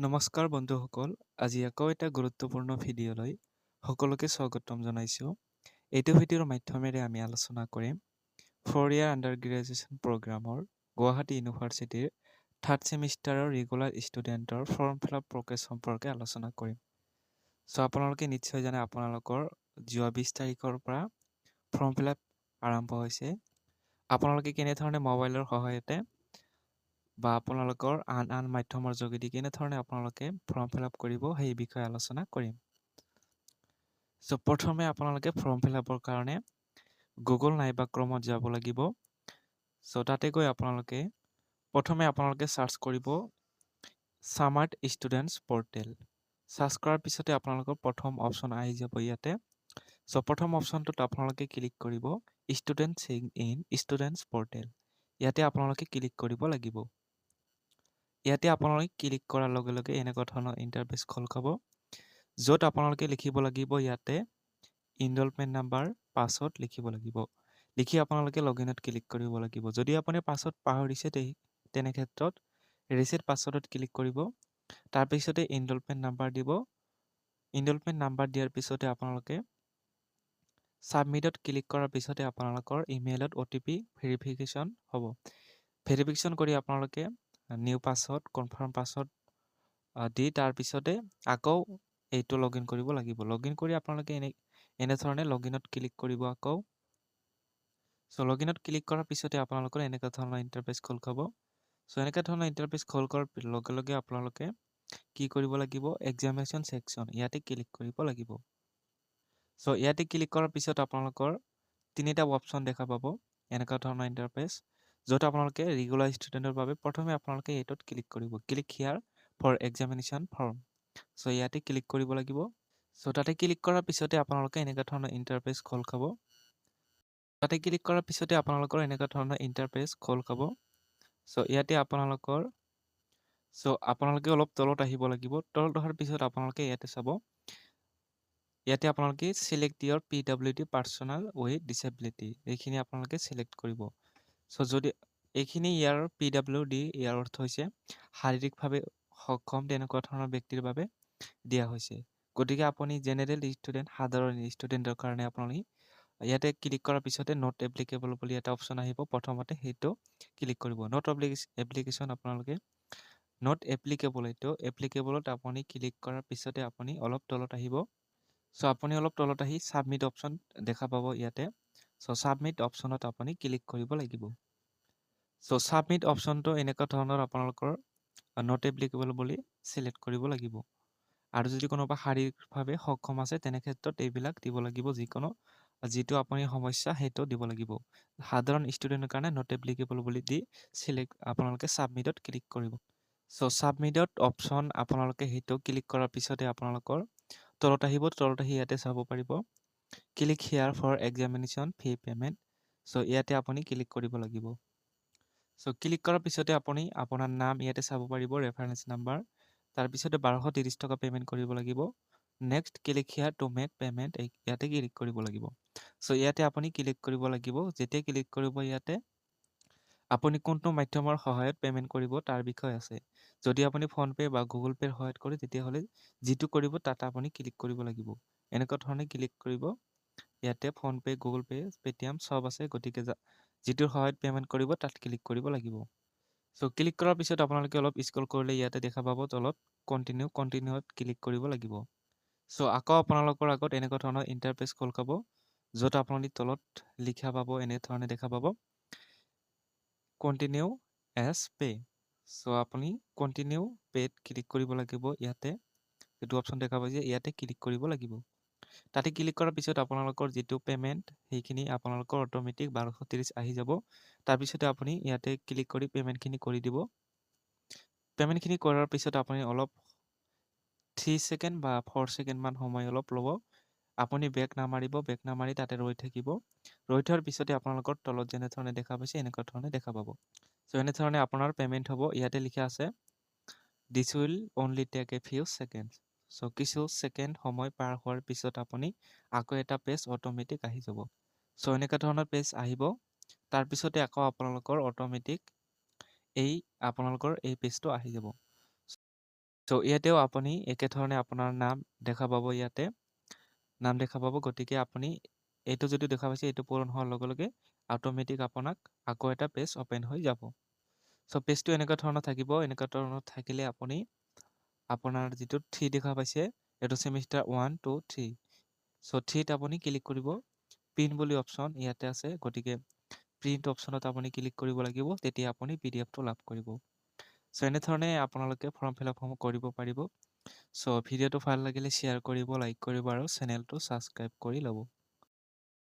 নমস্কাৰ বন্ধুসকল, আজি আকৌ এটা গুৰুত্বপূৰ্ণ ভিডিঅ'লৈ সকলোকে স্বাগতম জনাইছোঁ। এইটো ভিডিঅ'ৰ মাধ্যমেৰে আমি আলোচনা কৰিম 4 ইয়াৰ আণ্ডাৰ গ্ৰেজুৱেশ্যন প্ৰগ্ৰামৰ গুৱাহাটী ইউনিভাৰ্চিটিৰ 3rd ছেমিষ্টাৰৰ ৰেগুলাৰ ষ্টুডেণ্টৰ ফৰ্ম ফিল আপ প্ৰগ্ৰেছ সম্পৰ্কে আলোচনা কৰিম। চ' আপোনালোকে নিশ্চয় জানে আপোনালোকৰ যোৱা 20 তাৰিখৰ পৰা ফৰ্ম ফিল আপ আৰম্ভ হৈছে। আপোনালোকে কেনেধৰণে মোবাইলৰ সহায়তে বা আপোনালোকৰ আন মাধ্যমৰ যোগেদি কেনেধৰণে আপোনালোকে ফৰ্ম ফিল আপ কৰিব সেই বিষয়ে আলোচনা কৰিম। চ' প্ৰথমে আপোনালোকে ফৰ্ম ফিল আপৰ কাৰণে গুগল নাইবা ক্ৰমত যাব লাগিব। চ' তাতে গৈ প্ৰথমে আপোনালোকে চাৰ্চ কৰিব স্মাৰ্ট ষ্টুডেণ্টছ পৰ্টেল। চাৰ্চ কৰাৰ পিছতে আপোনালোকৰ প্ৰথম অপশ্যন আহি যাব ইয়াতে। চ' প্ৰথম অপশ্যনটোত আপোনালোকে ক্লিক কৰিব student check in students portal. ইয়াতে আপোনালোকে ক্লিক কৰিব লাগিব। ইয়াতে আপোনালোকে ক্লিক কৰাৰ লগে লগে এনেকুৱা ধৰণৰ ইণ্টাৰফেচ খোল খাব, য'ত আপোনালোকে লিখিব লাগিব ইয়াতে ইনৰলমেণ্ট নাম্বাৰ পাছৱৰ্ড লিখিব লাগিব। লিখি আপোনালোকে লগইনত ক্লিক কৰিব লাগিব। যদি আপুনি পাছৱৰ্ড পাহৰিছে তেনে ক্ষেত্ৰত ৰিছেট পাছৱৰ্ডত ক্লিক কৰিব। তাৰপিছতে ইনৰলমেণ্ট নাম্বাৰ দিব। ইনৰলমেণ্ট নাম্বাৰ দিয়াৰ পিছতে আপোনালোকে ছাবমিটত ক্লিক কৰাৰ পিছতে আপোনালোকৰ ইমেইলত OTP ভেৰিফিকেশ্যন হ'ব। ভেৰিফিকেশ্যন কৰি আপোনালোকে নিউ পাছৱৰ্ড কনফাৰ্ম পাছৱৰ্ড দি তাৰপিছতে আকৌ এইটো লগইন কৰিব লাগিব। লগইন কৰি আপোনালোকে এনেধৰণে লগইনত ক্লিক কৰিব আকৌ। চ' লগইনত ক্লিক কৰাৰ পিছতে আপোনালোকৰ এনেকুৱা ধৰণৰ ইণ্টাৰফেচ খোল খাব। চ' এনেকুৱা ধৰণৰ ইণ্টাৰফেচ খোল কৰাৰ লগে লগে আপোনালোকে কি কৰিব লাগিব এক্সামিনেশ্যন ছেকশ্যন ইয়াতে ক্লিক কৰিব লাগিব। চ' ইয়াতে ক্লিক কৰাৰ পিছত আপোনালোকৰ তিনিটা অপশ্যন দেখা পাব এনেকুৱা ধৰণৰ ইণ্টাৰফেচ, য'ত আপোনালোকে ৰেগুলাৰ ষ্টুডেণ্টৰ বাবে প্ৰথমে আপোনালোকে এইটোত ক্লিক কৰিব click here for examination form. So' ইয়াতে ক্লিক কৰিব লাগিব। চ' তাতে ক্লিক কৰাৰ পিছতে আপোনালোকে এনেকুৱা ধৰণৰ ইণ্টাৰফেচ খোল খাব। তাতে ক্লিক কৰাৰ পিছতে আপোনালোকৰ এনেকুৱা ধৰণৰ ইণ্টাৰফেচ খোল খাব। চ' ইয়াতে আপোনালোকে অলপ তলত আহিব লাগিব। তলত অহাৰ পিছত আপোনালোকে ইয়াতে চাব, ইয়াতে আপোনালোকে select your PWD personnel with disability এইখিনি আপোনালোকে চিলেক্ট কৰিব। চ' যদি এইখিনি ইয়াৰ PWD ইয়াৰ অৰ্থ হৈছে শাৰীৰিকভাৱে সক্ষম তেনেকুৱা ধৰণৰ ব্যক্তিৰ বাবে দিয়া হৈছে। গতিকে আপুনি জেনেৰেল ষ্টুডেণ্ট সাধাৰণ ষ্টুডেণ্টৰ কাৰণে আপুনি ইয়াতে ক্লিক কৰাৰ পিছতে নট এপ্লিকেবল বুলি এটা অপশ্যন আহিব। প্ৰথমতে সেইটো ক্লিক কৰিব। নট এপ্লিকেশ্যন আপোনালোকে নট এপ্লিকেবল এইটো এপ্লিকেবলত আপুনি ক্লিক কৰাৰ পিছতে আপুনি অলপ তলত আহিব। চ' আপুনি অলপ তলত আহি ছাবমিট অপশ্যন দেখা পাব ইয়াতে। চ' ছাবমিট অপশ্যনত আপুনি ক্লিক কৰিব লাগিব। চ' ছাবমিট অপশ্যনটো এনেকুৱা ধৰণৰ আপোনালোকৰ নট এপ্লিকেবল বুলি চিলেক্ট কৰিব লাগিব। আৰু যদি কোনোবা শাৰীৰিকভাৱে সক্ষম আছে তেনে ক্ষেত্ৰত এইবিলাক দিব লাগিব, যিটো আপুনি সমস্যা সেইটো দিব লাগিব। সাধাৰণ ষ্টুডেণ্টৰ কাৰণে নট এপ্লিকেবল বুলি দি আপোনালোকে ছাবমিটত ক্লিক কৰিব। চ' ছাবমিটত অপশ্যন আপোনালোকে সেইটো ক্লিক কৰাৰ পিছতে আপোনালোকৰ তলত আহিব। তলত আহি ইয়াতে চাব পাৰিব click here for examination fee payment. So' ইয়াতে আপুনি ক্লিক কৰিব লাগিব। চ' ক্লিক কৰাৰ পিছতে আপুনি আপোনাৰ নাম ইয়াতে চাব পাৰিব, ৰেফাৰেঞ্চ নাম্বাৰ। তাৰপিছতে 1230 টকা পে'মেণ্ট কৰিব লাগিব। Next click here to make payment ইয়াতে ক্লিক কৰিব লাগিব। চ' ইয়াতে আপুনি ক্লিক কৰিব লাগিব। যেতিয়া ক্লিক কৰিব ইয়াতে আপুনি কোনটো মাধ্যমৰ সহায়ত পে'মেণ্ট কৰিব তাৰ বিষয়ে আছে। যদি আপুনি ফোনপে' বা গুগল পে'ৰ সহায়ত কৰে তেতিয়াহ'লে যিটো কৰিব তাত আপুনি ক্লিক কৰিব লাগিব। এনেকুৱা ধৰণে ক্লিক কৰিব। ইয়াতে ফোনপে' গুগল পে' পে'টিএম চব আছে, গতিকে যিটোৰ সহায়ত পে'মেণ্ট কৰিব তাত ক্লিক কৰিব লাগিব। চ' ক্লিক কৰাৰ পিছত আপোনালোকে অলপ স্ক্ৰল কৰিলে ইয়াতে দেখা পাব তলত কণ্টিনিউত ক্লিক কৰিব লাগিব। চ' আকৌ আপোনালোকৰ আগত এনেকুৱা ধৰণৰ ইণ্টাৰফেচ খোল খাব, য'ত আপোনালোকে তলত লিখা পাব এনেধৰণে দেখা পাব কণ্টিনিউ এজ পে'। চ' আপুনি কণ্টিনিউ পে'ত ক্লিক কৰিব লাগিব। ইয়াতে যিটো অপশ্যন দেখা পাইছে ইয়াতে ক্লিক কৰিব লাগিব। তাতে ক্লিক কৰাৰ পিছত আপোনালোকৰ যিটো পে'মেণ্ট সেইখিনি আপোনালোকৰ অট'মেটিক 1230 আহি যাব। তাৰপিছতে আপুনি ইয়াতে ক্লিক কৰি পে'মেণ্টখিনি কৰি দিব। পে'মেণ্টখিনি কৰাৰ পিছত আপুনি অলপ 3 ছেকেণ্ড বা 4 ছেকেণ্ডমান সময় অলপ ল'ব। আপুনি বেক নামাৰি তাতে ৰৈ থাকিব। ৰৈ থোৱাৰ পিছতে আপোনালোকৰ তলত যেনেধৰণে দেখা পাইছে এনেকুৱা ধৰণে দেখা পাব। চ' এনেধৰণে আপোনাৰ পে'মেণ্ট হ'ব। ইয়াতে লিখা আছে this will only take a few seconds. So' কিছু ছেকেণ্ড সময় পাৰ হোৱাৰ পিছত আপুনি আকৌ এটা পেজ অট'মেটিক আহি যাব। চ' এনেকুৱা ধৰণৰ পেজ আহিব। তাৰপিছতে আকৌ আপোনালোকৰ অট'মেটিক আপোনালোকৰ এই পেজটো আহি যাব। তো ইয়াতেও আপুনি একেধৰণে আপোনাৰ নাম দেখা পাব ইয়াতে নাম দেখা পাব গতিকে আপুনি এইটো যদি দেখা পাইছে এইটো পূৰণ হোৱাৰ লগে লগে অটোমেটিক আপোনাক আকৌ এটা পেজ ওপেন হৈ যাব সো পেজটো এনেকুৱা ধৰণৰ থাকিব এনেকুৱা ধৰণৰ থাকিলে আপুনি আপোনাৰ যিটো 3 দেখা পাইছে এটো সেমিস্টাৰ 1 2 3 সো 3 ত আপুনি ক্লিক কৰিব প্ৰিন্ট বুলি অপচন ইয়াতে আছে গতিকে প্ৰিন্ট অপচনত আপুনি ক্লিক কৰিব লাগিব তেতিয়া আপুনি পিডিএফটো লাভ কৰিব সো এনে ধৰণে আপোনালোকে ফৰ্ম ফিলআপ কৰিব পাৰিব সো ভিডিওটো ভাল লাগিলে শেয়াৰ কৰিব লাইক কৰিব আৰু চেনেলটো সাবস্ক্ৰাইব কৰি ল'ব